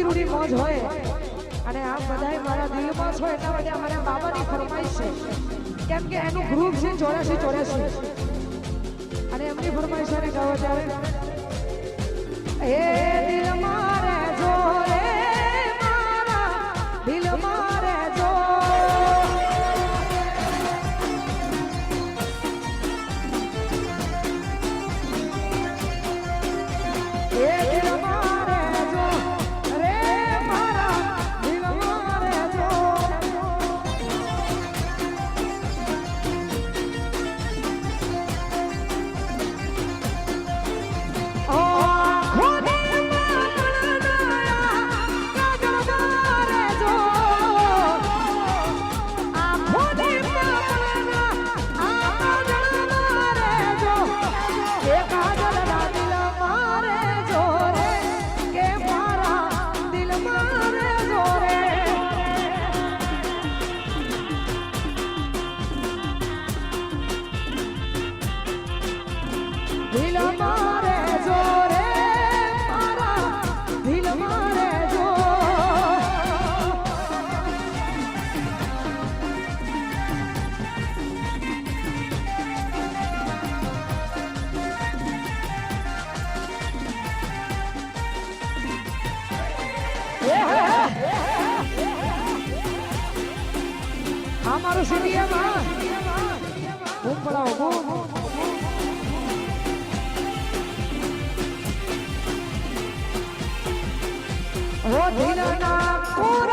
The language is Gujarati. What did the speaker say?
રૂડી રૂડી મોજ હોય અને આ બધાય મારા દિલમાં છો એટલા બધા મારા બાબાની ફરમાઈશ છે કેમ કે એનું ગ્રુપ છે 84 અને એમની ફરમાઈશ ને ગાવા ત્યારે એ દિલ મારે જો રે મારા દિલ મારે જો એ દિલ મારે જો રે મારા દિલ મારે જો દિલ મારે જો રે મારા દિલ મારે જો આ મારું સીડીએમાં બૂમ પડાવો બૂમ ઓ દિલના કોર